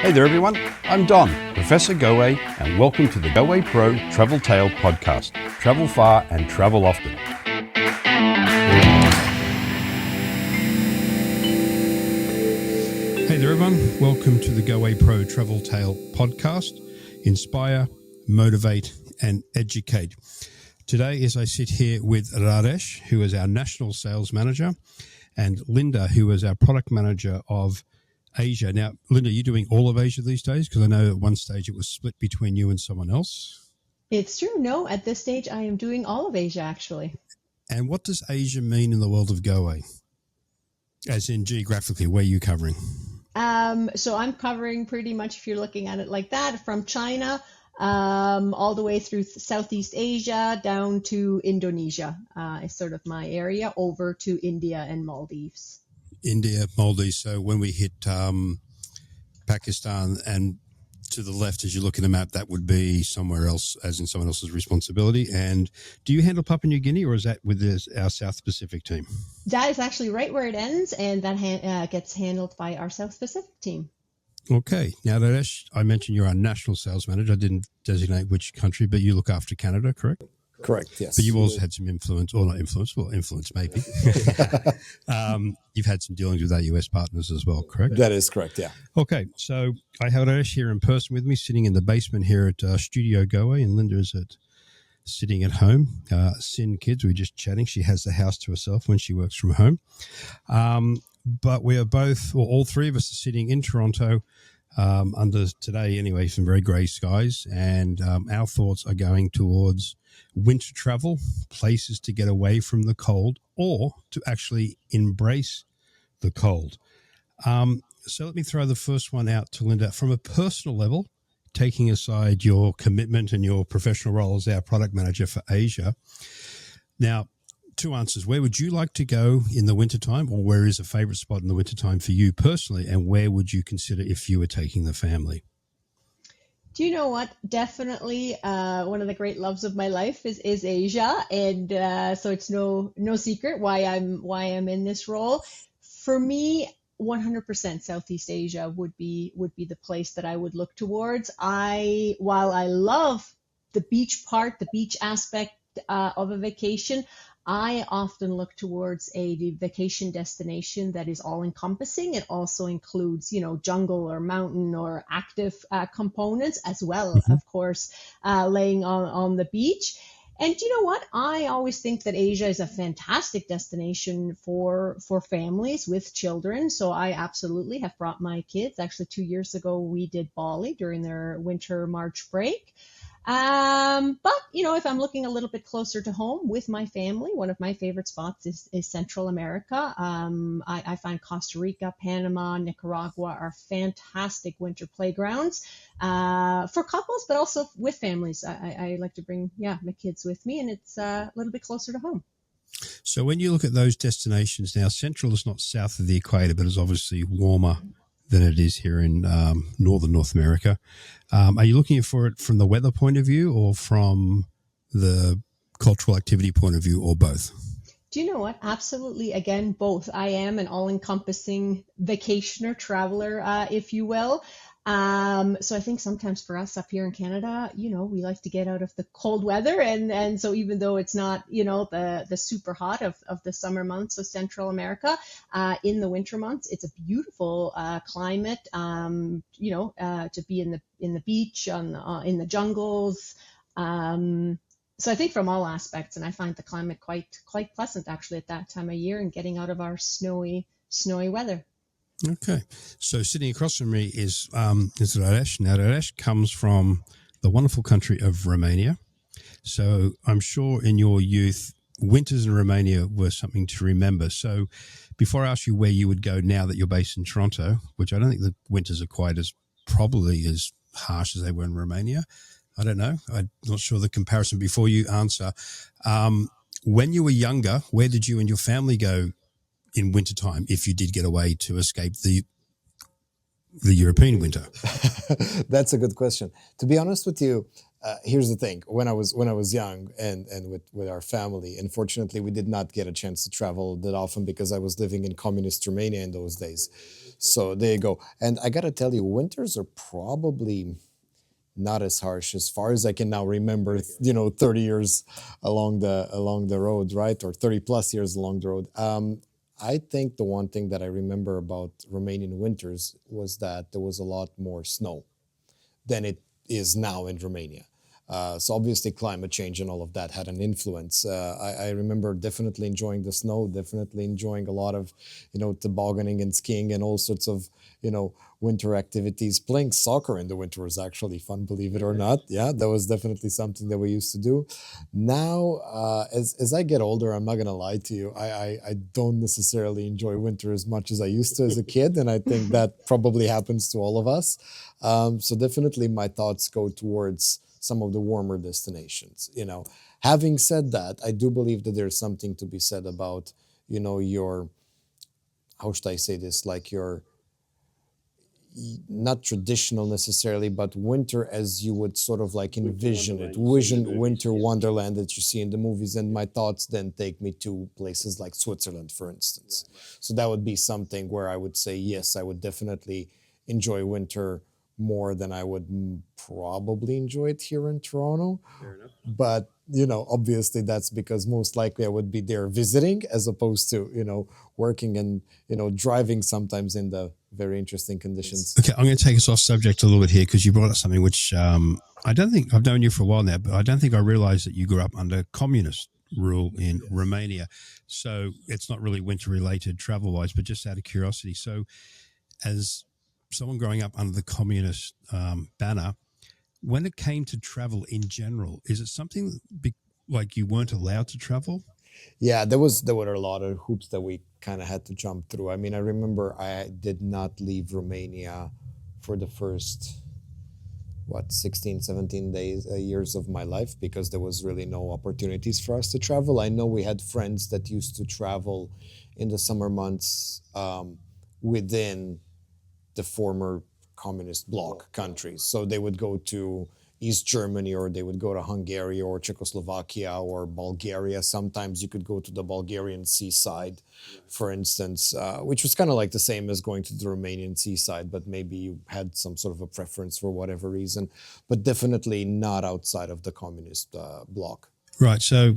Hey there everyone, I'm Don, Professor Goway, and welcome to the GowayPro Travel Tale Podcast. Travel far and travel often. Hey there everyone, welcome to the GowayPro Travel Tale Podcast. Inspire, motivate and educate. Today as I sit here with Radesh, who is our National Sales Manager, and Linda, who is our Product Manager of Asia. Now, Linda, you're doing all of Asia these days? Because I know at one stage it was split between you and someone else. It's true. No, at this stage, I am doing all of Asia, actually. And what does Asia mean in the world of Goway? As in geographically, where are you covering? So I'm covering pretty much, if you're looking at it like that, from China all the way through Southeast Asia down to Indonesia is sort of my area, over to India and Maldives. India, Maldives. So when we hit Pakistan and to the left, as you look at the map, that would be somewhere else, as in someone else's responsibility. And do you handle Papua New Guinea, or is that with our South Pacific team? That is actually right where it ends, and that gets handled by our South Pacific team. Okay. Now, Radesh, I mentioned you're our national sales manager. I didn't designate which country, but you look after Canada, correct? Correct, yes. But you've also had some influence, or not influence, well, influence maybe. You've had some dealings with our US partners as well, correct? That is correct, yeah. Okay, so I have Radesh here in person with me, sitting in the basement here at Studio Goway, and Linda is sitting at home. Sin kids, we were just chatting. She has the house to herself when she works from home. But we are both, or all three of us are sitting in Toronto under today anyway, some very grey skies, and our thoughts are going towards winter travel, places to get away from the cold or to actually embrace the cold. So let me throw the first one out to Linda. From a personal level, taking aside your commitment and your professional role as our product manager for Asia. Now, two answers. Where would you like to go in the wintertime, or where is a favorite spot in the wintertime for you personally, and where would you consider if you were taking the family? Do you know what? Definitely, one of the great loves of my life is Asia, and so it's no secret why I'm in this role. For me, 100% Southeast Asia would be the place that I would look towards. While I love the beach part, the beach aspect of a vacation, I often look towards a vacation destination that is all-encompassing. It also includes, jungle or mountain or active components, as well, of course, laying on the beach. And you know what? I always think that Asia is a fantastic destination for families with children. So I absolutely have brought my kids. Actually, 2 years ago, we did Bali during their winter March break. But if I'm looking a little bit closer to home with my family, one of my favorite spots is Central America. I find Costa Rica, Panama, Nicaragua are fantastic winter playgrounds for couples, but also with families. I like to bring my kids with me, and it's a little bit closer to home. So when you look at those destinations now, Central is not south of the equator, but is obviously warmer than it is here in northern North America. Are you looking for it from the weather point of view, or from the cultural activity point of view, or both? Do you know what? Absolutely. Again, both. I am an all-encompassing vacationer, traveler, if you will. So I think sometimes for us up here in Canada, we like to get out of the cold weather. And so even though it's not, the super hot of the summer months of Central America, in the winter months, it's a beautiful climate, to be in the beach, in the jungles. So I think from all aspects, and I find the climate quite pleasant actually at that time of year, and getting out of our snowy weather. Okay. So sitting across from me is Radesh. Now, Radesh comes from the wonderful country of Romania. So I'm sure in your youth, winters in Romania were something to remember. So before I ask you where you would go now that you're based in Toronto, which I don't think the winters are quite probably as harsh as they were in Romania. I don't know. I'm not sure the comparison. Before you answer, when you were younger, where did you and your family go in wintertime, if you did get away to escape the European winter? That's a good question. To be honest with you, here's the thing: when I was young and with our family, unfortunately, we did not get a chance to travel that often because I was living in communist Romania in those days. So there you go. And I gotta tell you, winters are probably not as harsh as far as I can now remember, 30 years along the road, right? Or 30 plus years along the road. I think the one thing that I remember about Romanian winters was that there was a lot more snow than it is now in Romania. So obviously, climate change and all of that had an influence. I remember definitely enjoying the snow, definitely enjoying a lot of, tobogganing and skiing and all sorts of, winter activities. Playing soccer in the winter was actually fun, believe it or not. Yeah, that was definitely something that we used to do. Now, as I get older, I'm not gonna lie to you, I don't necessarily enjoy winter as much as I used to as a kid, and I think that probably happens to all of us. So definitely, my thoughts go towards some of the warmer destinations. Having said that, I do believe that there's something to be said about, your, how should I say this, like your, not traditional necessarily, but winter as you would sort of like envision it, vision winter wonderland that you see in the movies. And my thoughts then take me to places like Switzerland, for instance. So that would be something where I would say, yes, I would definitely enjoy winter more than I would probably enjoy it here in Toronto. But, obviously that's because most likely I would be there visiting as opposed to, working and, driving sometimes in the very interesting conditions. Okay, I'm going to take us off subject a little bit here because you brought up something which I don't think I've known you for a while now, but I don't think I realized that you grew up under communist rule in Romania. So it's not really winter related travel wise, but just out of curiosity. So as someone growing up under the communist banner, when it came to travel in general, is it something like you weren't allowed to travel? Yeah, there were a lot of hoops that we kind of had to jump through. I mean, I remember I did not leave Romania for the first 16, 17 days years of my life because there was really no opportunities for us to travel. I know we had friends that used to travel in the summer months within the former communist bloc countries. So they would go to East Germany or they would go to Hungary or Czechoslovakia or Bulgaria. Sometimes you could go to the Bulgarian seaside, for instance, which was kind of like the same as going to the Romanian seaside, but maybe you had some sort of a preference for whatever reason, but definitely not outside of the communist bloc. Right. So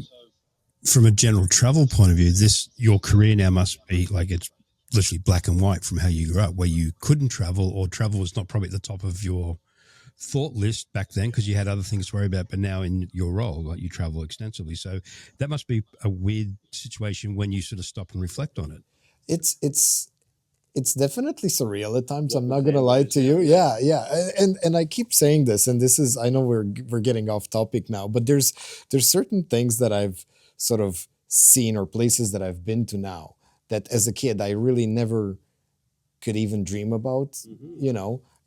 from a general travel point of view, your career now must be like it's literally black and white from how you grew up, where you couldn't travel or travel was not probably at the top of your thought list back then because you had other things to worry about. But now in your role, like you travel extensively. So that must be a weird situation when you sort of stop and reflect on it. It's definitely surreal at times. I'm not gonna lie to you. Yeah, yeah. And I keep saying this, and this is, I know we're getting off topic now, but there's certain things that I've sort of seen or places that I've been to now that as a kid I really never could even dream about,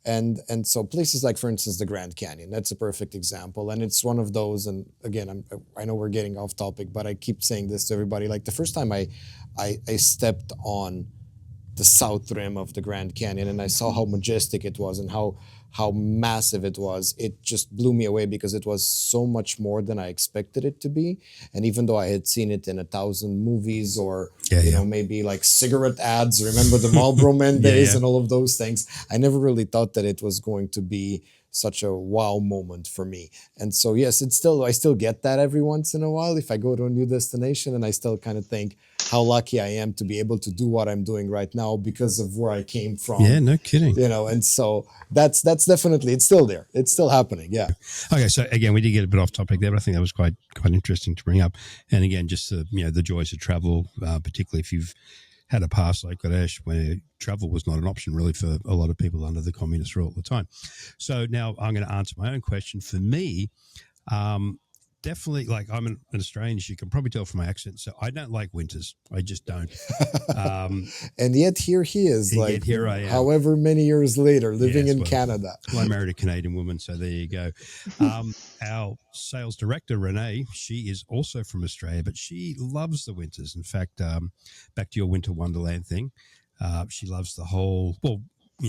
and so places like, for instance, the Grand Canyon, that's a perfect example. And it's one of those, and again, I know we're getting off topic, but I keep saying this to everybody. Like the first time I stepped on the south rim of the Grand Canyon and I saw how majestic it was and how massive it was, it just blew me away because it was so much more than I expected it to be. And even though I had seen it in 1,000 movies or maybe like cigarette ads, remember the Marlboro Man days and all of those things, I never really thought that it was going to be such a wow moment for me. And so yes, I still get that every once in a while if I go to a new destination, and I still kind of think how lucky I am to be able to do what I'm doing right now because of where I came from. Yeah, no kidding. And so that's definitely, it's still there. It's still happening. Yeah. Okay. So again, we did get a bit off topic there, but I think that was quite interesting to bring up. And again, just the joys of travel, particularly if you've had a past like Ganesh where travel was not an option really for a lot of people under the communist rule at the time. So now I'm going to answer my own question. For me, definitely, like I'm an Australian, as you can probably tell from my accent, so I don't like winters. I just don't. And yet here he is, like here I am, however many years later, living in Canada. Well, I married a Canadian woman, so there you go. Our sales director, Renee, she is also from Australia, but she loves the winters. In fact, back to your winter wonderland thing, she loves the whole, well,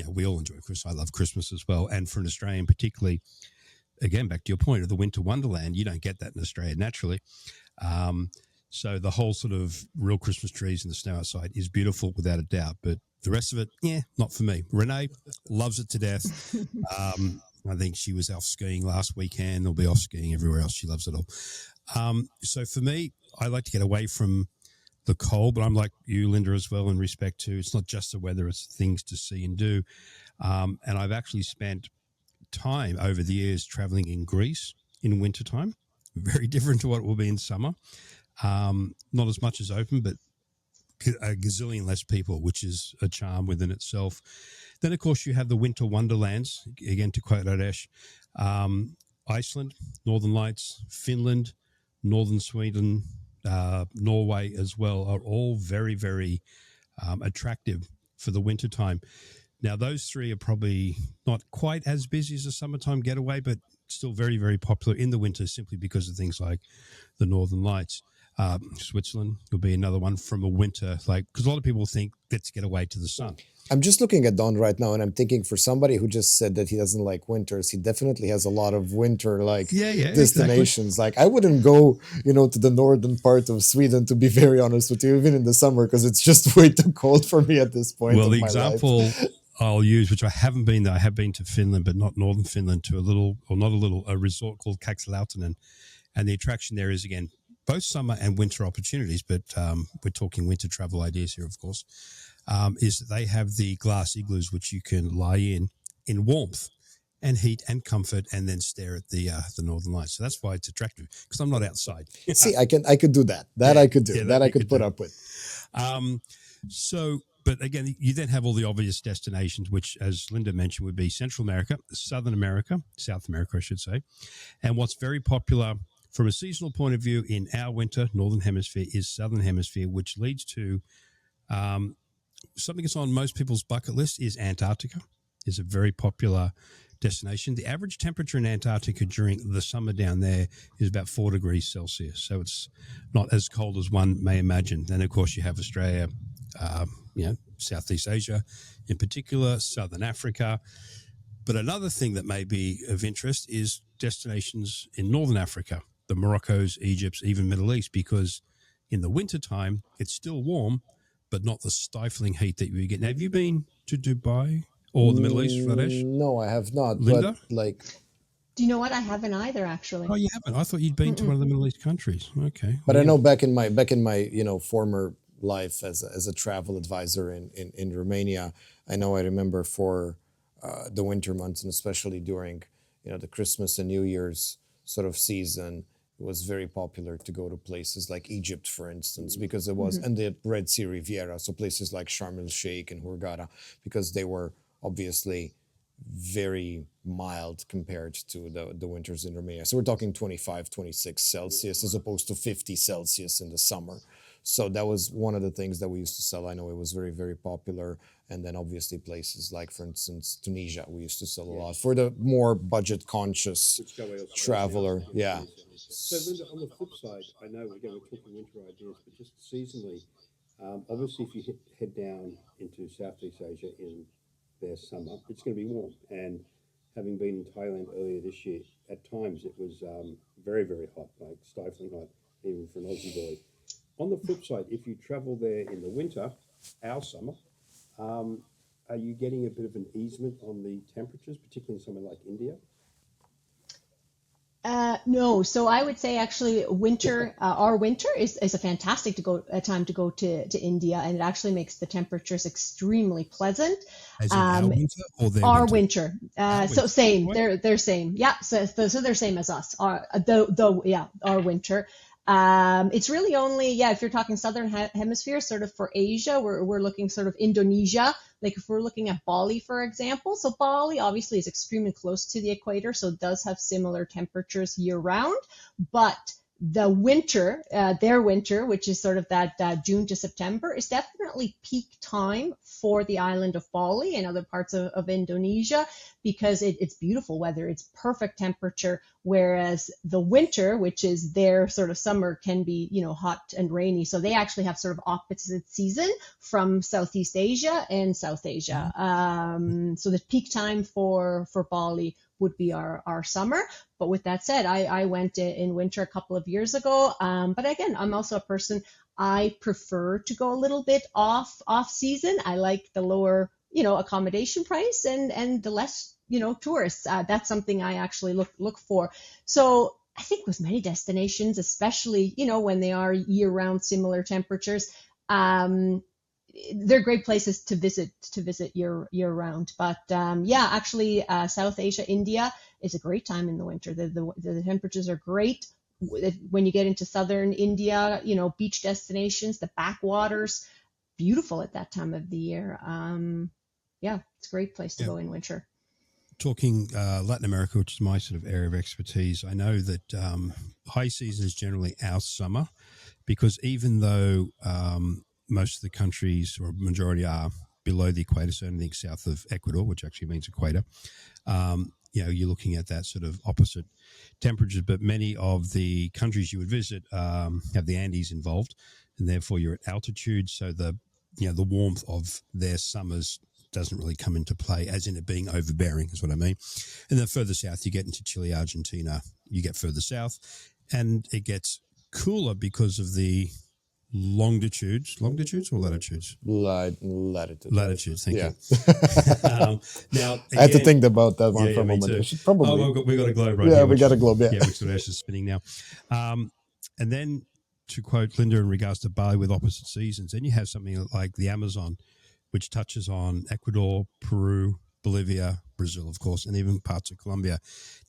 we all enjoy Christmas. I love Christmas as well. And for an Australian particularly, again, back to your point of the winter wonderland, you don't get that in Australia naturally. So the whole sort of real Christmas trees and the snow outside is beautiful without a doubt, but the rest of it, not for me. Renee loves it to death. I think she was off skiing last weekend. They'll be off skiing everywhere else. She loves it all. So for me, I like to get away from the cold, but I'm like you, Linda, as well, in respect to it's not just the weather, it's things to see and do. And I've actually spent time over the years traveling in Greece in wintertime, very different to what it will be in summer. Not as much as open, but a gazillion less people, which is a charm within itself. Then, of course, you have the winter wonderlands, again, to quote Radesh, Iceland, Northern Lights, Finland, Northern Sweden, Norway as well, are all very, very attractive for the wintertime. Now, those three are probably not quite as busy as a summertime getaway, but still very, very popular in the winter simply because of things like the Northern Lights. Switzerland will be another one from a winter, because a lot of people think, let's get away to the sun. I'm just looking at Don right now, and I'm thinking for somebody who just said that he doesn't like winters, he definitely has a lot of winter destinations. Exactly. Like I wouldn't go, to the northern part of Sweden, to be very honest with you, even in the summer, because it's just way too cold for me at this point. Well, the example I'll use, which I haven't been there, I have been to Finland, but not northern Finland, to a resort called Kaksalautinen, and the attraction there is again both summer and winter opportunities, but we're talking winter travel ideas here, of course, is that they have the glass igloos which you can lie in warmth and heat and comfort and then stare at the Northern Lights. So that's why it's attractive, because I'm not outside. See, I could do that. I could do. That I could put up with. But again, you then have all the obvious destinations, which, as Linda mentioned, would be Central America, South America, I should say. And what's very popular from a seasonal point of view in our winter, Northern Hemisphere, is Southern Hemisphere, which leads to something that's on most people's bucket list is Antarctica. Is a very popular destination. The average temperature in Antarctica during the summer down there is about 4 degrees Celsius. So it's not as cold as one may imagine. Then, of course, you have Australia, Southeast Asia in particular, Southern Africa. But another thing that may be of interest is destinations in Northern Africa, the Moroccos, Egypts, even Middle East, because in the wintertime, it's still warm, but not the stifling heat that you get. Now, have you been to Dubai or the Middle East, Radesh? No, I have not. Linda? But do you know what? I haven't either, actually. Oh, you haven't? I thought you'd been to one of the Middle East countries. Okay. But I know back in my former life as a travel advisor in Romania, I remember for the winter months, and especially during the Christmas and New Year's sort of season, it was very popular to go to places like Egypt, for instance, because it was, and the Red Sea Riviera, so places like Sharm el-Sheikh and Hurghada, because they were obviously very mild compared to the winters in Romania. So we're talking 25, 26 Celsius as opposed to 50 Celsius in the summer. So that was one of the things that we used to sell. I know it was very, very popular. And then obviously places like, for instance, Tunisia, we used to sell a lot for the more budget conscious traveler. Yeah. So Linda, on the flip side, I know we're talking winter ideas, but just seasonally, obviously if you head down into Southeast Asia in their summer, it's going to be warm. And having been in Thailand earlier this year, at times it was very, very hot, like stifling hot, even for an Aussie boy. On the flip side, if you travel there in the winter, our summer, are you getting a bit of an easement on the temperatures, particularly in somewhere like India? No, so I would say actually winter, our winter is a fantastic time to go to India, and it actually makes the temperatures extremely pleasant. As in our winter or their our winter? So same, they're same. Yeah, so they're same as us. Our winter. It's really only, if you're talking Southern Hemisphere, sort of for Asia, we're looking sort of Indonesia, like if we're looking at Bali, for example. So Bali obviously is extremely close to the equator, so it does have similar temperatures year round, but the winter, their winter, which is sort of that June to September, is definitely peak time for the island of Bali and other parts of Indonesia, because it's beautiful weather. It's perfect temperature, whereas the winter, which is their sort of summer, can be, hot and rainy. So they actually have sort of opposite season from Southeast Asia and South Asia. So the peak time for Bali would be our summer. But with that said, I went in winter a couple of years ago. But again, I'm also a person, I prefer to go a little bit off season. I like the lower, accommodation price and the less, tourists. That's something I actually look for. So I think with many destinations, especially, when they are year-round similar temperatures, they're great places to visit year round. But yeah, actually, South Asia, India is a great time in the winter. The temperatures are great. When you get into southern India, beach destinations, the backwaters, beautiful at that time of the year. Yeah, it's a great place to go in winter. Talking Latin America, which is my sort of area of expertise, I know that high season is generally our summer, because even though most of the countries, or majority, are below the equator, so anything south of Ecuador, which actually means equator, you're looking at that sort of opposite temperatures. But many of the countries you would visit have the Andes involved, and therefore you're at altitude, so the warmth of their summers doesn't really come into play, as in it being overbearing, is what I mean. And then further south, you get into Chile, Argentina, you get further south, and it gets cooler because of the longitudes or latitudes? Latitudes, thank you. Now, again, I had to think about that one for a moment. I should probably. we got a globe right here. Yeah, we got a globe, yeah. Yeah, which is spinning now. And then, to quote Linda in regards to Bali with opposite seasons, then you have something like the Amazon, which touches on Ecuador, Peru, Bolivia, Brazil, of course, and even parts of Colombia.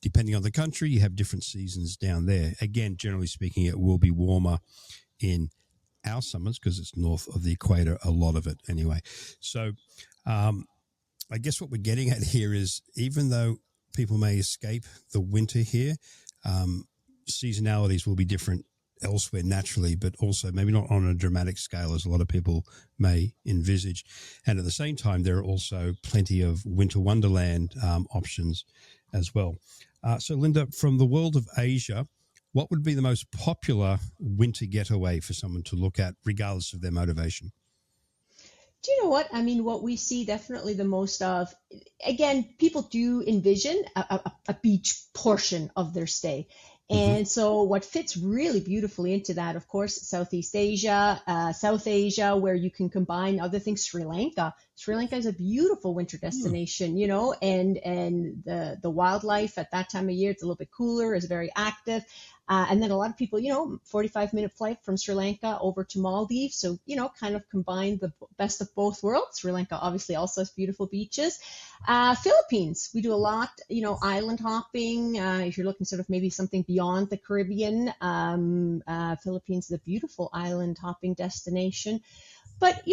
Depending on the country, you have different seasons down there. Again, generally speaking, it will be warmer in our summers because it's north of the equator, a lot of it anyway. So I guess what we're getting at here is, even though people may escape the winter here, seasonalities will be different elsewhere naturally, but also maybe not on a dramatic scale as a lot of people may envisage. And at the same time, there are also plenty of winter wonderland options as well. So Linda, from the world of Asia, what would be the most popular winter getaway for someone to look at, regardless of their motivation? Do you know what? I mean, what we see definitely the most of, again, people do envision a beach portion of their stay. And so what fits really beautifully into that, of course, Southeast Asia, South Asia, where you can combine other things. Sri Lanka. Sri Lanka is a beautiful winter destination, and the wildlife at that time of year, it's a little bit cooler, is very active. And then a lot of people, 45-minute flight from Sri Lanka over to Maldives. So, kind of combine the best of both worlds. Sri Lanka obviously also has beautiful beaches. Philippines, we do a lot, island hopping. If you're looking sort of maybe something beyond the Caribbean, Philippines is a beautiful island hopping destination. But,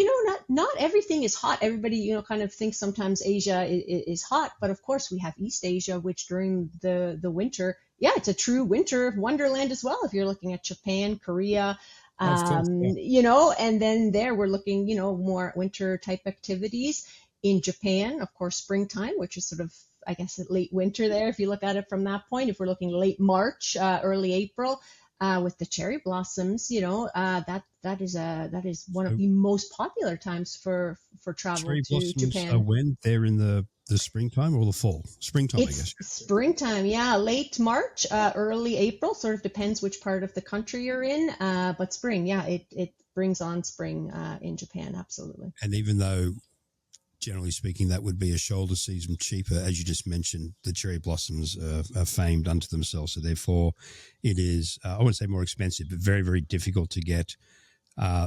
not everything is hot. Everybody, kind of thinks sometimes Asia is hot. But of course, we have East Asia, which during the winter, yeah, it's a true winter wonderland as well. If you're looking at Japan, Korea, and then there we're looking, more winter type activities. In Japan, of course, springtime, which is sort of, I guess, late winter there, if you look at it from that point. If we're looking late March, early April, with the cherry blossoms, that is one of the most popular times for travel cherry to blossoms Japan. Are when they're in the springtime or the fall? Springtime, I guess. Springtime, yeah, late March, early April, sort of depends which part of the country you're in. But spring, yeah, it brings on spring in Japan, absolutely. And even though, generally speaking, that would be a shoulder season cheaper, as you just mentioned, the cherry blossoms are famed unto themselves. So therefore, it is, I wouldn't say more expensive, but very, very difficult to get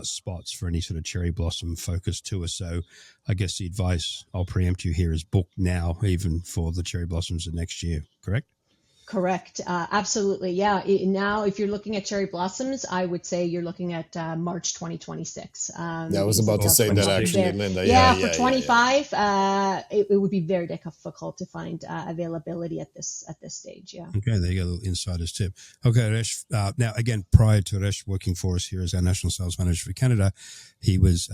spots for any sort of cherry blossom focused tour. So I guess the advice, I'll preempt you here, is book now, even for the cherry blossoms of next year, correct? Correct. Absolutely. Yeah. Now, if you're looking at cherry blossoms, I would say you're looking at March 2026. I was about to say that actually, Linda. Yeah, for 25, it would be very difficult to find availability at this stage. Yeah. Okay, there you go, a little insider's tip. Okay, Resh. Now, again, prior to Resh working for us here as our national sales manager for Canada, he was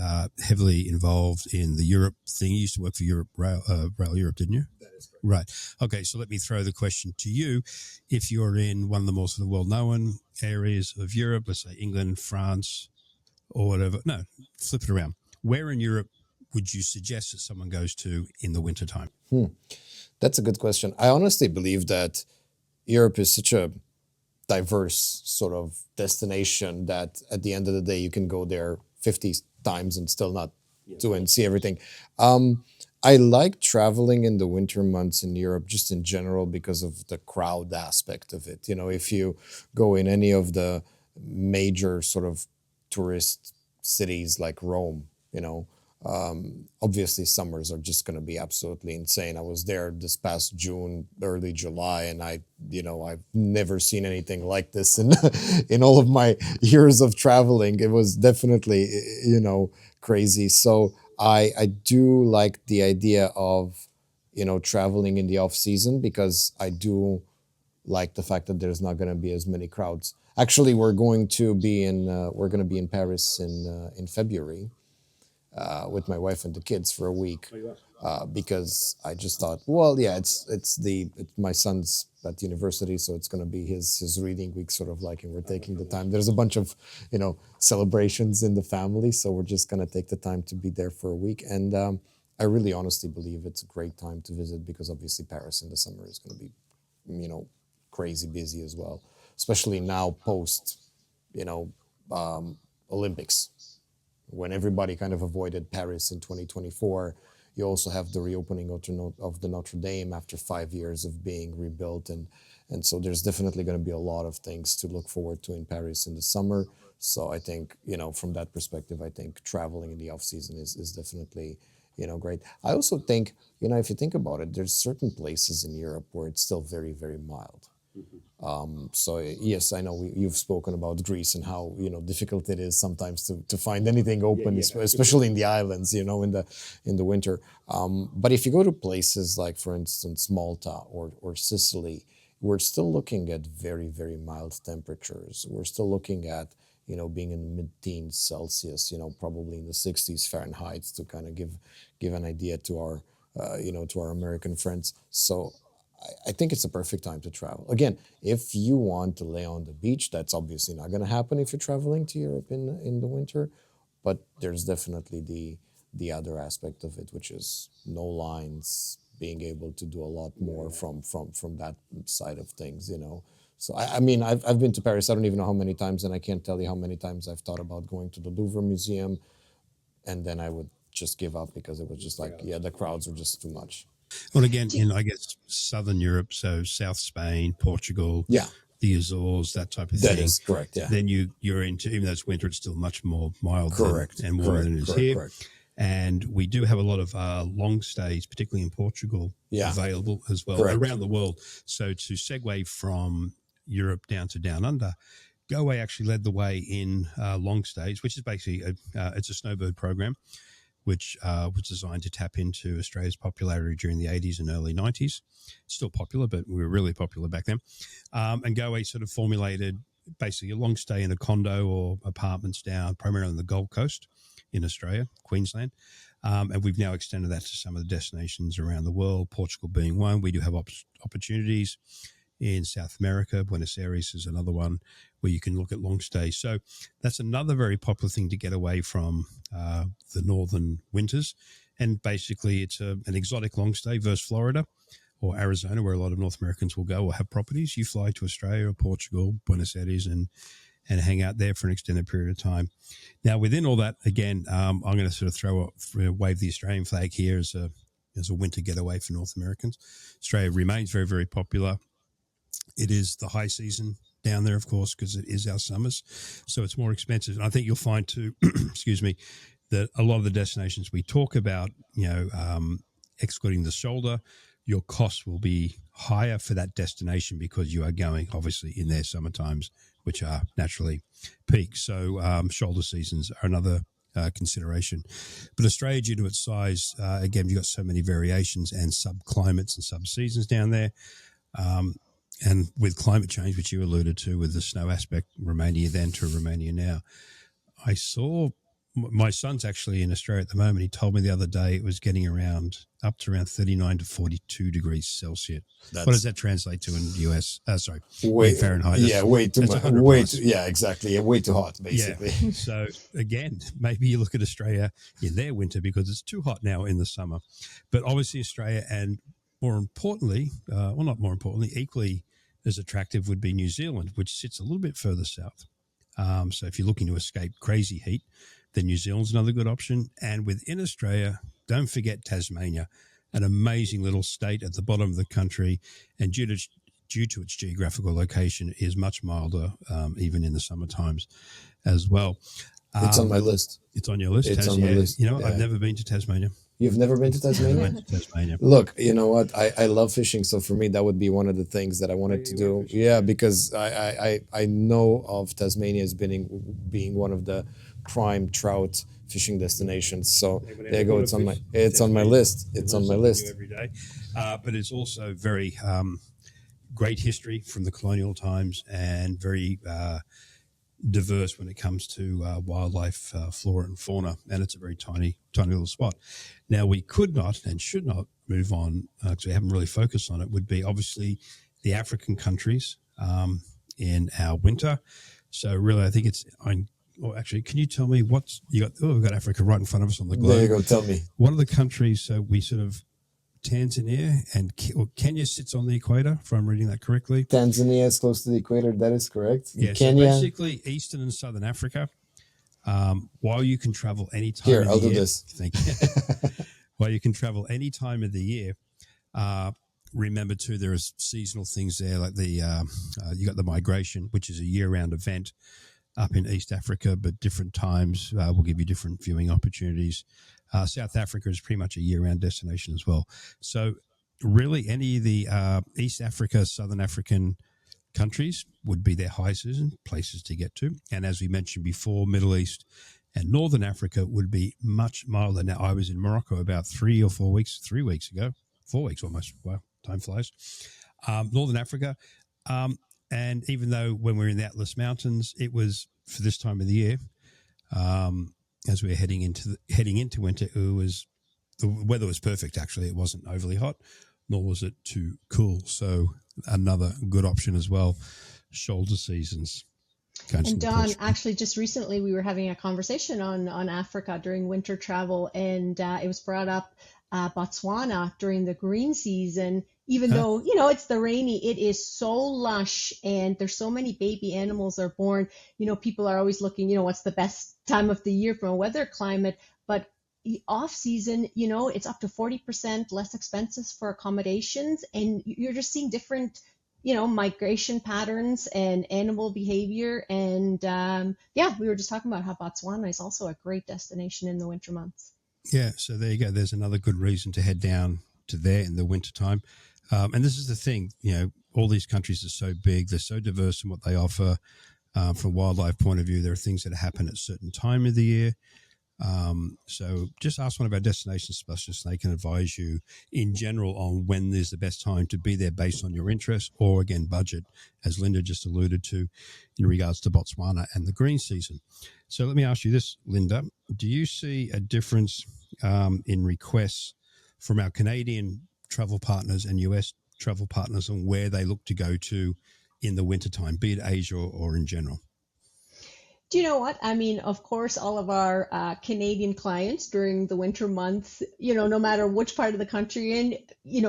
heavily involved in the Europe thing. He used to work for Rail Europe, didn't you? That is correct. Right. Okay, so let me throw the question to you. If you're in one of the more sort of well-known areas of Europe, let's say England, France, or whatever. No, flip it around. Where in Europe would you suggest that someone goes to in the wintertime? That's a good question. I honestly believe that Europe is such a diverse sort of destination that at the end of the day, you can go there 50 times and still not do and see everything. I like traveling in the winter months in Europe just in general because of the crowd aspect of it. You know, if you go in any of the major sort of tourist cities like Rome, you know, obviously summers are just going to be absolutely insane. I was there this past June, early July, and I've never seen anything like this in in all of my years of traveling. It was definitely, crazy. So I do like the idea of, traveling in the off season because I do like the fact that there's not going to be as many crowds. Actually, we're going to be in Paris in February with my wife and the kids for a week because I just thought, well, yeah, it's my son's at university, so it's going to be his reading week, sort of like, and we're taking the time. There's a bunch of celebrations in the family, so we're just going to take the time to be there for a week. And I really honestly believe it's a great time to visit because obviously Paris in the summer is going to be crazy busy as well, especially now post Olympics, when everybody kind of avoided Paris in 2024. You also have the reopening of the Notre Dame after 5 years of being rebuilt. And so there's definitely going to be a lot of things to look forward to in Paris in the summer. So I think, from that perspective, I think traveling in the off season is definitely, great. I also think, if you think about it, there's certain places in Europe where it's still very, very mild. So yes, I know you've spoken about Greece and how difficult it is sometimes to find anything open, especially in the islands, in the winter. But if you go to places like, for instance, Malta or Sicily, we're still looking at very, very mild temperatures. We're still looking at being in mid-teens Celsius, probably in the 60s Fahrenheit, to kind of give an idea to our to our American friends. So I think it's a perfect time to travel. Again, if you want to lay on the beach, that's obviously not going to happen if you're traveling to Europe in the winter. But there's definitely the other aspect of it, which is no lines, being able to do a lot more from that side of things. So I mean, I've been to Paris. I don't even know how many times, and I can't tell you how many times I've thought about going to the Louvre Museum, and then I would just give up because it was just like, yeah, the crowds were just too much. Well, again, in, I guess, southern Europe, so South Spain, Portugal, the Azores, that type of thing. That is correct, yeah. Then you're into, even though it's winter, it's still much more mild and warmer than it is here. Correct. And we do have a lot of long stays, particularly in Portugal, available as well around the world. So to segue from Europe down to down under, Goway actually led the way in long stays, which is basically it's a snowbird program, which was designed to tap into Australia's popularity during the 80s and early 90s. It's still popular, but we were really popular back then. And Goway sort of formulated basically a long stay in a condo or apartments down primarily on the Gold Coast in Australia, Queensland. And we've now extended that to some of the destinations around the world, Portugal being one. We do have opportunities in South America. Buenos Aires is another one where you can look at long stays. So that's another very popular thing to get away from the northern winters. And basically it's an exotic long stay versus Florida or Arizona, where a lot of North Americans will go or have properties. You fly to Australia or Portugal, Buenos Aires, and hang out there for an extended period of time. Now, within all that, again, I'm going to sort of wave the Australian flag here as a winter getaway for North Americans. Australia remains very, very popular. It is the high season down there, of course, because it is our summers. So it's more expensive. And I think you'll find too, excuse me, that a lot of the destinations we talk about, excluding the shoulder, your costs will be higher for that destination because you are going, obviously, in their summer times, which are naturally peak. So shoulder seasons are another consideration. But Australia, due to its size, again, you've got so many variations and subclimates and subseasons down there. And with climate change, which you alluded to, with the snow aspect, Romania then to Romania now, I saw my son's actually in Australia at the moment. He told me the other day it was getting up to around 39 to 42 degrees Celsius. What does that translate to in US? In Fahrenheit. Way too that's much. 100 plus. Exactly. Way too hot, basically. Yeah. So again, maybe you look at Australia in their winter because it's too hot now in the summer. But obviously Australia, and more importantly, not more importantly, equally as attractive would be New Zealand, which sits a little bit further south. So if you're looking to escape crazy heat, then New Zealand's another good option. And within Australia, don't forget Tasmania, an amazing little state at the bottom of the country. And due to its geographical location, is much milder, even in the summer times as well. It's on my list. It's on your list? It's on my list. You know, I've never been to Tasmania. You've never been to Tasmania? Never been to Tasmania. Look, you know what? I love fishing, so for me that would be one of the things that I wanted to do. Yeah, because I know of Tasmania as being one of the prime trout fishing destinations. So there you go. It's on my list. It's on my list every day. But it's also very great history from the colonial times and very diverse when it comes to wildlife, flora and fauna, and it's a very tiny little spot. Now, we could not and should not move on, because we haven't really focused on it, would be obviously the African countries in our winter. So really, I think actually, can you tell me we've got Africa right in front of us on the globe. There you go, tell me. What are the countries, so we sort of, Tanzania and Kenya sits on the equator, if I'm reading that correctly. Tanzania is close to the equator. That is correct. Yeah, Kenya. So basically Eastern and Southern Africa. While you can travel any time Here, of the I'll year. do this. Thank you. While you can travel any time of the year, remember too, there are seasonal things there, like you got the migration, which is a year-round event up in East Africa, but different times will give you different viewing opportunities. South Africa is pretty much a year-round destination as well. So really any of the East Africa, Southern African countries would be their high season places to get to. And as we mentioned before, Middle East and Northern Africa would be much milder. Now, I was in Morocco about 3 weeks ago, 4 weeks almost. Wow, time flies. Northern Africa. And even though when we were in the Atlas Mountains, it was for this time of the year, as we were heading into winter, the weather was perfect. Actually, it wasn't overly hot, nor was it too cool. So another good option as well. Shoulder seasons. And Don, actually, just recently we were having a conversation on Africa during winter travel, and it was brought up Botswana during the green season. Even though, it's the rainy, it is so lush and there's so many baby animals are born. People are always looking, what's the best time of the year from a weather climate. But off season, it's up to 40% less expensive for accommodations. And you're just seeing different, migration patterns and animal behavior. And we were just talking about how Botswana is also a great destination in the winter months. Yeah, so there you go. There's another good reason to head down to there in the winter time. And this is the thing, all these countries are so big, they're so diverse in what they offer. From a wildlife point of view, there are things that happen at a certain time of the year. So just ask one of our destination specialists. They can advise you in general on when is the best time to be there based on your interest or, again, budget, as Linda just alluded to in regards to Botswana and the green season. So let me ask you this, Linda. Do you see a difference in requests from our Canadian travel partners and US travel partners on where they look to go to in the wintertime, be it Asia or in general? Do you know what? I mean, of course, all of our Canadian clients during the winter months, no matter which part of the country you're in,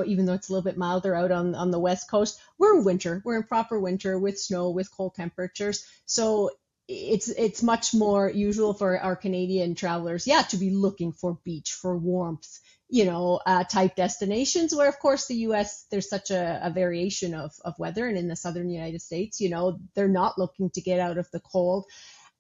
even though it's a little bit milder out on the West Coast, we're in winter. We're in proper winter with snow, with cold temperatures. So it's much more usual for our Canadian travelers, to be looking for beach, for warmth, type destinations, where, of course, the U.S., there's such a variation of weather. And in the southern United States, they're not looking to get out of the cold.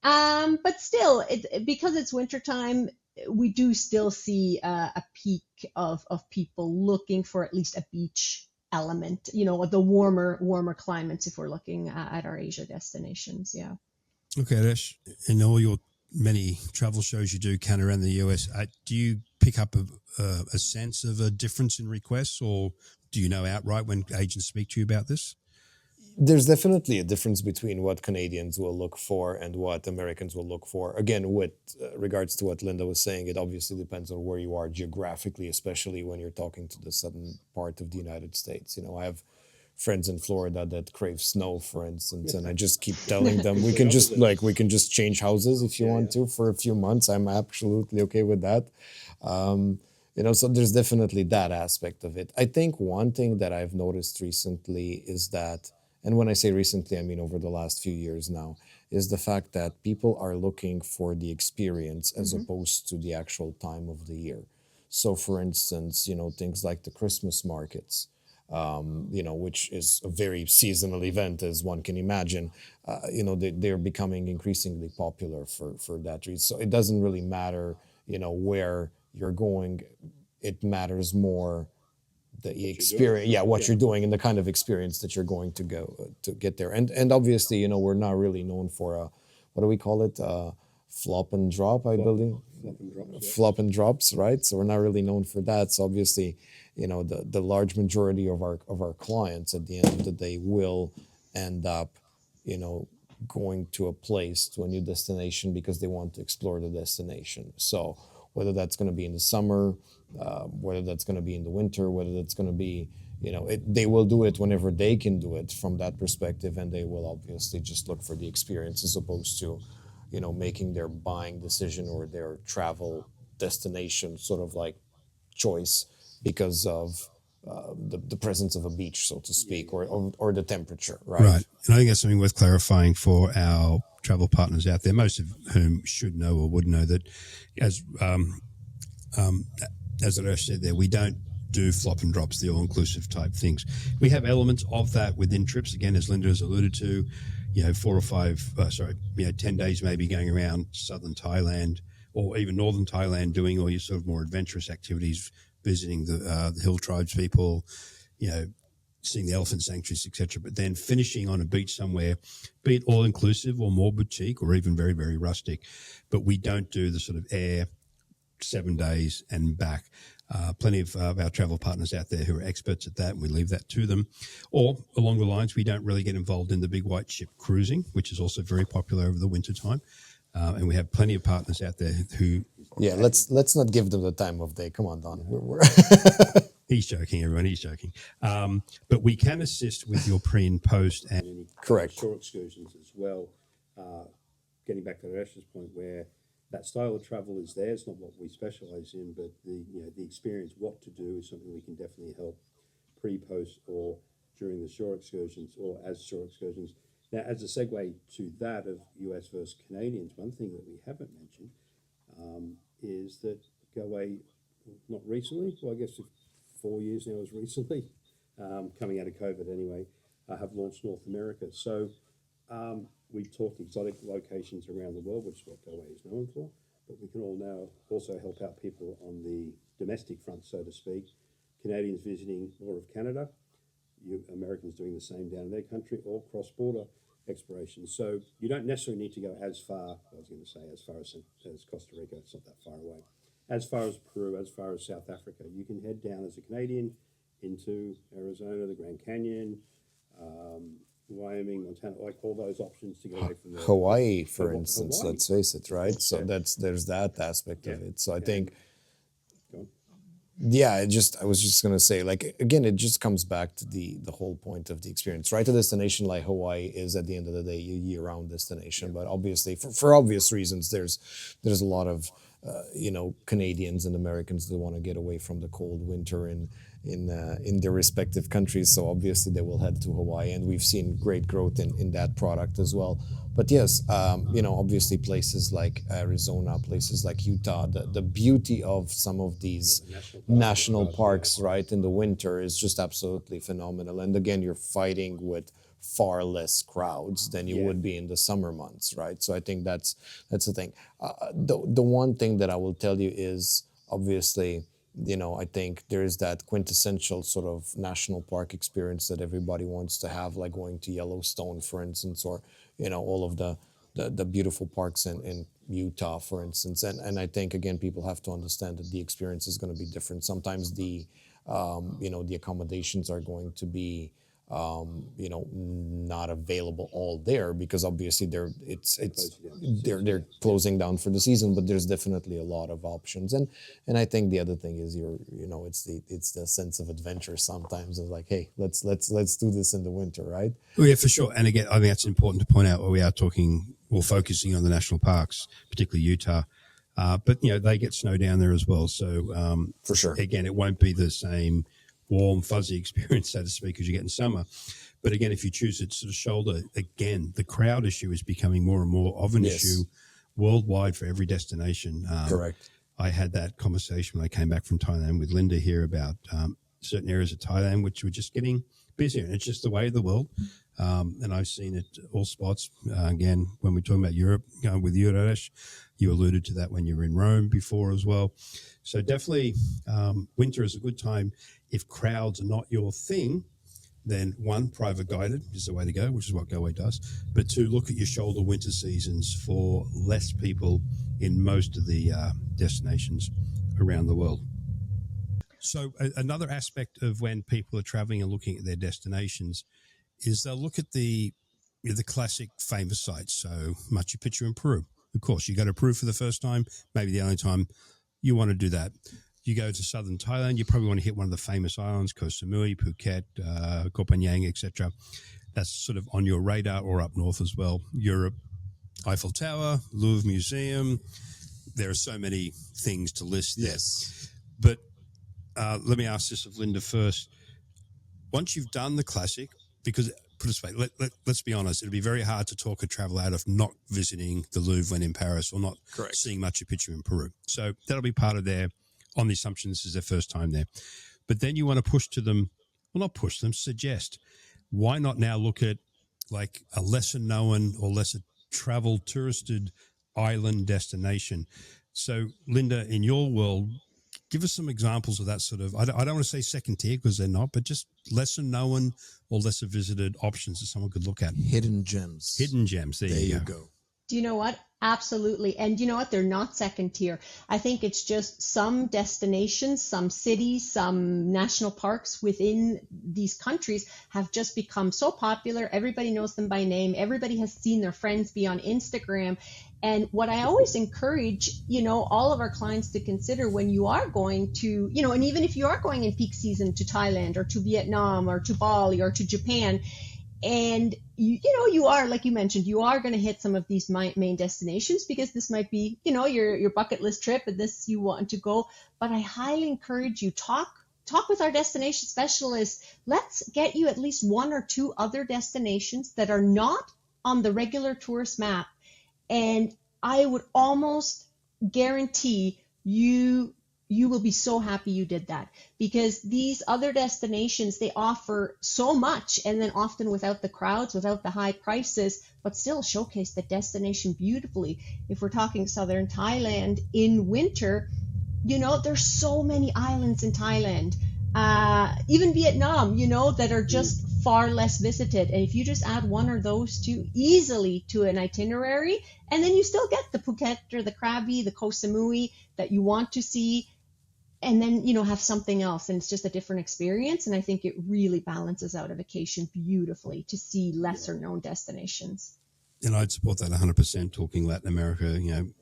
But still, because it's wintertime, we do still see a peak of people looking for at least a beach element, the warmer climates if we're looking at our Asia destinations. Yeah. Okay, Ash, in all your many travel shows you do, Canada and the US, do you pick up a sense of a difference in requests, or do you know outright when agents speak to you about this? There's definitely a difference between what Canadians will look for and what Americans will look for. Again, with regards to what Linda was saying, it obviously depends on where you are geographically, especially when you're talking to the southern part of the United States. I have friends in Florida that crave snow, for instance, and I just keep telling them we Complete can just opposite. we can just change houses if you Yeah, want yeah. to for a few months. I'm absolutely okay with that. So there's definitely that aspect of it. I think one thing that I've noticed recently is that, and when I say recently, I mean over the last few years now, is the fact that people are looking for the experience as Hmm. opposed to the actual time of the year. So, for instance, things like the Christmas markets, which is a very seasonal event, as one can imagine. They're becoming increasingly popular for that reason. So it doesn't really matter, where you're going. It matters more the What you're doing. experience, yeah, what Yeah. you're doing and the kind of experience that you're going to go to get there. And obviously, we're not really known for what do we call it? Flop and drop, I Flop, believe. flop and drops. Yeah. Flop and drops, right? So we're not really known for that. So obviously, the large majority of our clients at the end of the day will end up, you know, going to a place, to a new destination, because they want to explore the destination. So whether that's going to be in the summer, whether that's going to be in the winter, whether that's going to be, they will do it whenever they can do it from that perspective, and they will obviously just look for the experience as opposed to, making their buying decision or their travel destination sort of like choice because of the presence of a beach, so to Yeah, speak, yeah. or the temperature, right? Right. And I think that's something worth clarifying for our travel partners out there, most of whom should know or would know that, as um, as Aresh said there, we don't do flop and drops, the all-inclusive type things. We have elements of that within trips, again, as Linda has alluded to, 10 days maybe going around southern Thailand or even northern Thailand doing all your sort of more adventurous activities, visiting the hill tribes people, seeing the elephant sanctuaries, etc. But then finishing on a beach somewhere, be it all inclusive or more boutique or even very, very rustic. But we don't do the sort of air 7 days and back. Plenty of our travel partners out there who are experts at that, and we leave that to them. Or along the lines, we don't really get involved in the big white ship cruising, which is also very popular over the winter time. And we have plenty of partners out there who. Yeah, let's not give them the time of day. Come on, Don. We're He's joking, everyone. He's joking. But we can assist with your pre and post. And Any correct. shore excursions as well. Getting back to Rash's point, where that style of travel is there. It's not what we specialize in, but the experience, what to do, is something we can definitely help pre, post, or during the shore excursions, or as shore excursions. Now, as a segue to that of US versus Canadians, one thing that we haven't mentioned is that Goway, not recently, well, I guess 4 years now is recently, coming out of COVID anyway, have launched North America. So we talked exotic locations around the world, which is what Goway is known for, but we can all now also help out people on the domestic front, so to speak. Canadians visiting more of Canada, Americans doing the same down in their country, or cross-border exploration. So you don't necessarily need to go as far, I was going to say as far as Costa Rica, it's not that far away, as far as Peru, as far as South Africa. You can head down as a Canadian into Arizona, the Grand Canyon, Wyoming, Montana, like all those options to get away from the Hawaii, for instance, Hawaii. let's face it, right? So Yeah. there's that aspect of Yeah. it. So I And- think, Go on. yeah, I was just gonna say, like, again, it just comes back to the whole point of the experience, right? A destination like Hawaii is, at the end of the day, a year-round destination, but obviously, for obvious reasons, there's a lot of Canadians and Americans that want to get away from the cold winter in their respective countries. So obviously, they will head to Hawaii, and we've seen great growth in that product as well. But yes, obviously, places like Arizona, places like Utah, the beauty of some of these national parks, right, in the winter is just absolutely phenomenal. And again, you're fighting with far less crowds than you Yeah. would be in the summer months, right? So I think that's the thing. The one thing that I will tell you is, obviously, I think there's that quintessential sort of national park experience that everybody wants to have, like going to Yellowstone, for instance, or all of the beautiful parks in Utah, for instance. And I think, again, people have to understand that the experience is going to be different. Sometimes the accommodations are going to be not available all there because obviously they're closing down for the season, but there's definitely a lot of options. And I think the other thing is it's the sense of adventure sometimes. It's like, hey, let's do this in the winter, right? Oh, yeah, for sure. And again, I think that's important to point out where we are talking or focusing on the national parks, particularly Utah. But they get snow down there as well. So For sure. again, it won't be the same warm, fuzzy experience, so to speak, as you get in summer. But again, if you choose it sort of shoulder, again, the crowd issue is becoming more and more of an issue worldwide for every destination. Correct. I had that conversation when I came back from Thailand with Linda here about certain areas of Thailand which were just getting busier. And it's just the way of the world. And I've seen it all spots. Again, when we're talking about Europe, with Urash, you alluded to that when you were in Rome before as well. So definitely winter is a good time. If crowds are not your thing, then one, private guided is the way to go, which is what Goway does. But two, look at your shoulder winter seasons for less people in most of the destinations around the world. So another aspect of when people are traveling and looking at their destinations is they'll look at the classic famous sites. So Machu Picchu in Peru. Of course, you go to Peru for the first time, maybe the only time you want to do that. You go to southern Thailand, you probably want to hit one of the famous islands, Koh Samui, Phuket, Koh Phangan, etc. That's sort of on your radar, or up north as well. Europe, Eiffel Tower, Louvre Museum. There are so many things to list there. Yes. But let me ask this of Linda first. Once you've done the classic, because put it this way, let's be honest, it'd be very hard to talk a travel out of not visiting the Louvre when in Paris or not seeing Machu Picchu in Peru. So that'll be part of their, on the assumption this is their first time there. But then you want to push to them, well, not push them, suggest, why not now look at like a lesser known or lesser traveled, touristed island destination? So Linda, in your world, give us some examples of that sort of, I don't want to say second tier because they're not, but just lesser known or lesser visited options that someone could look at. Hidden gems. Hidden gems. There you go. Do you know what? Absolutely. And you know what? They're not second tier. I think it's just some destinations, some cities, some national parks within these countries have just become so popular. Everybody knows them by name. Everybody has seen their friends be on Instagram. And what I always encourage, all of our clients to consider when you are going to, and even if you are going in peak season to Thailand or to Vietnam or to Bali or to Japan, and you are, like you mentioned, you are going to hit some of these main destinations because this might be, your bucket list trip and this you want to go. But I highly encourage you, talk with our destination specialists. Let's get you at least one or two other destinations that are not on the regular tourist map. And I would almost guarantee you will be so happy you did that, because these other destinations, they offer so much, and then often without the crowds, without the high prices, but still showcase the destination beautifully. If we're talking southern Thailand in winter, there's so many islands in Thailand, even Vietnam, that are just far less visited. And if you just add one or those two easily to an itinerary, and then you still get the Phuket or the Krabi, the Koh Samui that you want to see, and then, have something else, and it's just a different experience. And I think it really balances out a vacation beautifully to see lesser known destinations. And I'd support that 100%. Talking Latin America,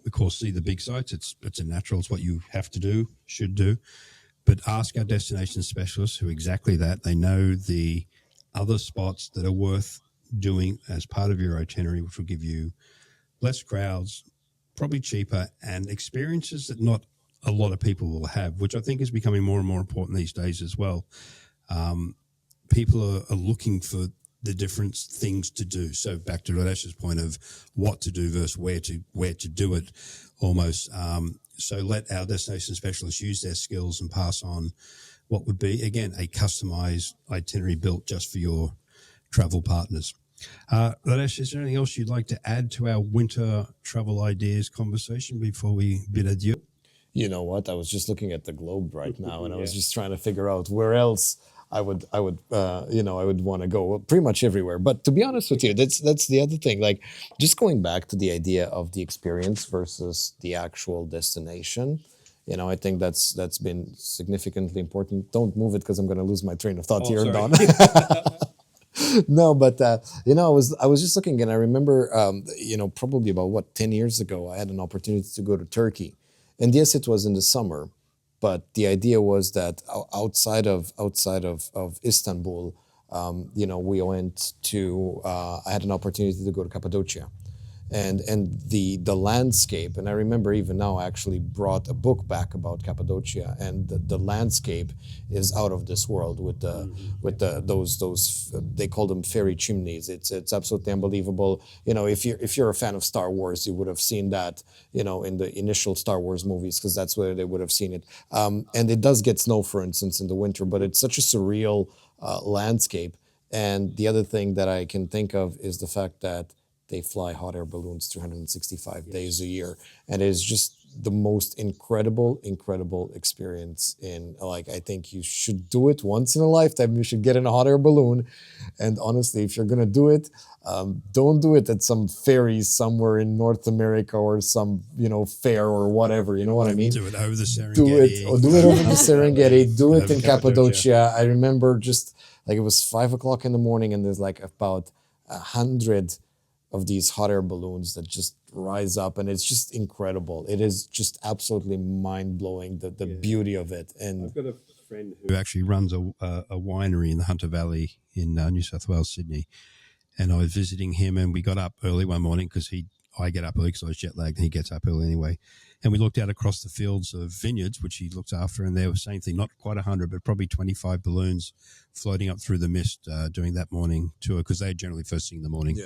of course, see the big sites. It's a natural. It's what you have to do, should do. But ask our destination specialists who exactly that. They know the other spots that are worth doing as part of your itinerary, which will give you less crowds, probably cheaper, and experiences that not a lot of people will have, which I think is becoming more and more important these days as well. People are looking for the different things to do. So back to Radesh's point of what to do versus where to do it almost. So let our destination specialists use their skills and pass on what would be, again, a customized itinerary built just for your travel partners. Radesh, is there anything else you'd like to add to our winter travel ideas conversation before we bid adieu? You know what? I was just looking at the globe right now, and I was just trying to figure out where else I would want to go. Well, pretty much everywhere. But to be honest with you, that's the other thing. Like, just going back to the idea of the experience versus the actual destination. I think that's been significantly important. Don't move it because I'm going to lose my train of thought here, Don. No, but I was just looking, and I remember, probably about 10 years ago, I had an opportunity to go to Turkey, and yes, it was in the summer, but the idea was that outside of Istanbul, we went to. I had an opportunity to go to Cappadocia, and the landscape. And I remember even now I actually brought a book back about Cappadocia, and the landscape is out of this world with the those they call them fairy chimneys. It's absolutely unbelievable. If you're a fan of Star Wars, you would have seen that in the initial Star Wars movies, because that's where they would have seen it. And it does get snow, for instance, in the winter, but it's such a surreal landscape. And the other thing that I can think of is the fact that they fly hot air balloons 365 days a year, and it is just the most incredible experience. I think you should do it once in a lifetime. You should get in a hot air balloon, and honestly, if you're gonna do it, don't do it at some ferry somewhere in North America or some fair or whatever. You know what I mean? Do it over the Serengeti. Do it over the Serengeti. Do it Over in Cappadocia. Cappadocia. I remember just like it was 5 o'clock in the morning, and there's like about 100 of these hot air balloons that just rise up, and it's just incredible. It is just absolutely mind blowing, the beauty of it. And I've got a friend Who actually runs a winery in the Hunter Valley in New South Wales, Sydney. And I was visiting him, and we got up early one morning because I get up early because I was jet lagged, and he gets up early anyway. And we looked out across the fields of vineyards, which he looks after, and there was same thing, not quite 100, but probably 25 balloons floating up through the mist during that morning tour, because they're generally first thing in the morning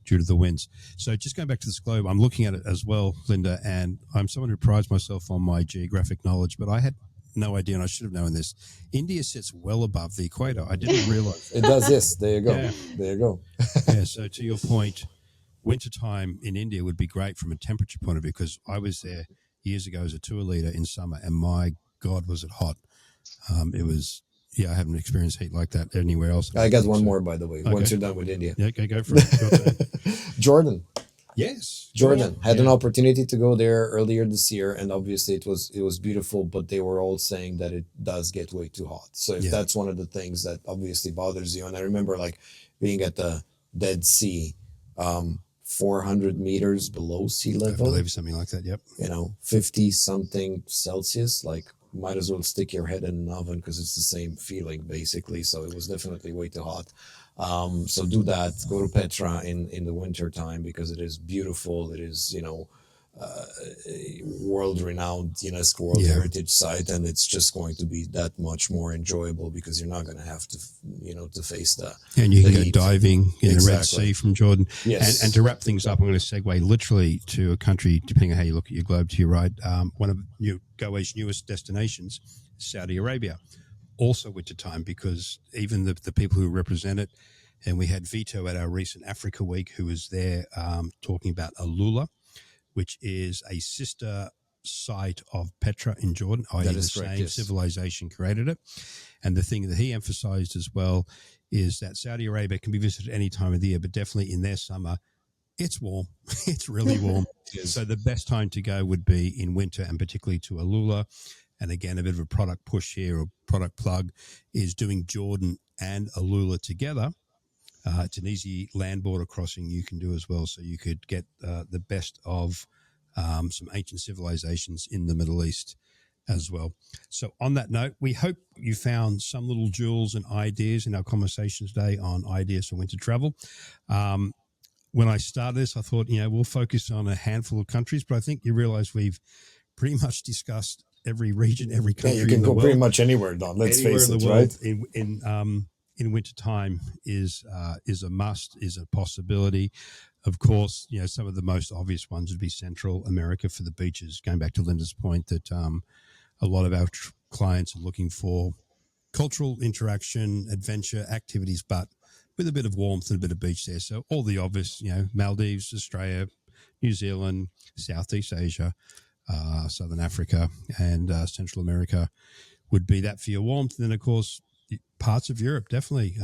due to the winds. So just going back to this globe, I'm looking at it as well, Linda, and I'm someone who prides myself on my geographic knowledge, but I had no idea, and I should have known this. India sits well above the equator. I didn't realize that. it does, yes. There you go. Yeah. There you go. Yeah, so to your point, wintertime in India would be great from a temperature point of view, because I was there years ago as a tour leader in summer, and my God, was it hot. It was, I haven't experienced heat like that anywhere else. I got one more, by the way, Okay. once you're done with India. Yeah, okay, go for it. Your turn. Jordan. Yes. Jordan had an opportunity to go there earlier this year, and obviously it was beautiful, but they were all saying that it does get way too hot. So if that's one of the things that obviously bothers you, and I remember like being at the Dead Sea, 400 meters below sea I level, believe something like that, yep. 50 something Celsius, like might as well stick your head in an oven, because it's the same feeling basically. So it was definitely way too hot. So do that. Go to Petra in the winter time, because it is beautiful. It is, a world-renowned UNESCO World Heritage Site, and it's just going to be that much more enjoyable, because you're not going to have to, to face the and you can go heat. diving in the Red Exactly. Sea from Jordan. Yes. And to wrap things up, I'm going to segue literally to a country, depending on how you look at your globe, to your right. One of Goway's newest destinations, Saudi Arabia. Also wintertime, because even the people who represent it, and we had Vito at our recent Africa Week, who was there talking about Alula, which is a sister site of Petra in Jordan, i.e. the same civilization created it. And the thing that he emphasized as well is that Saudi Arabia can be visited any time of the year, but definitely in their summer, it's warm. It's really warm. So the best time to go would be in winter, and particularly to Alula. And again, a bit of a product push here, or product plug, is doing Jordan and Alula together. It's an easy land border crossing you can do as well. So you could get the best of some ancient civilizations in the Middle East as well. So on that note, we hope you found some little jewels and ideas in our conversation today on ideas for winter travel. When I started this, I thought, we'll focus on a handful of countries, but I think you realize we've pretty much discussed every region, every country. Yeah, you can go pretty much anywhere, Don. Let's face it, right? In wintertime is a must, is a possibility. Of course, some of the most obvious ones would be Central America for the beaches, going back to Linda's point that a lot of our clients are looking for cultural interaction, adventure, activities, but with a bit of warmth and a bit of beach there. So all the obvious, Maldives, Australia, New Zealand, Southeast Asia, Southern Africa, and Central America would be that for your warmth. And then, of course, parts of Europe, definitely,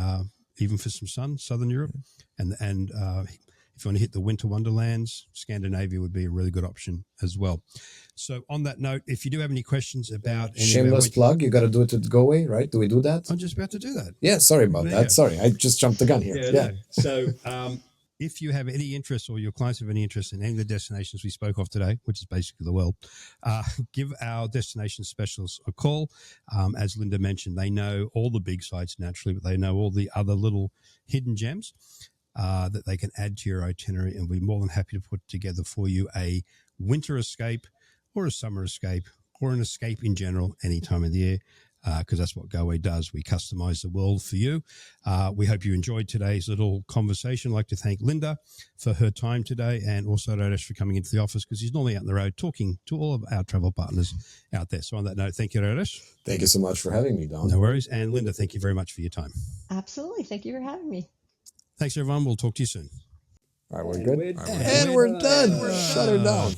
even for some sun, Southern Europe. And If you want to hit the winter wonderlands, Scandinavia would be a really good option as well. So on that note, if you do have any questions about any Shameless plug, you got to do it with Goway, right? Do we do that? I'm just about to do that. Yeah, sorry about that. Sorry, I just jumped the gun here. Yeah. No. So if you have any interest or your clients have any interest in any of the destinations we spoke of today, which is basically the world, give our destination specialists a call. As Linda mentioned, they know all the big sites naturally, but they know all the other little hidden gems that they can add to your itinerary, and we're more than happy to put together for you a winter escape or a summer escape or an escape in general any time of the year, because that's what Goway does. We customize the world for you. We hope you enjoyed today's little conversation. I'd like to thank Linda for her time today, and also Radesh for coming into the office, because he's normally out on the road talking to all of our travel partners out there. So on that note, thank you, Radesh. Thank you so much for having me, Don. No worries. And Linda, thank you very much for your time. Absolutely. Thank you for having me. Thanks, everyone. We'll talk to you soon. All right, we're good. And We're done. Shut her down.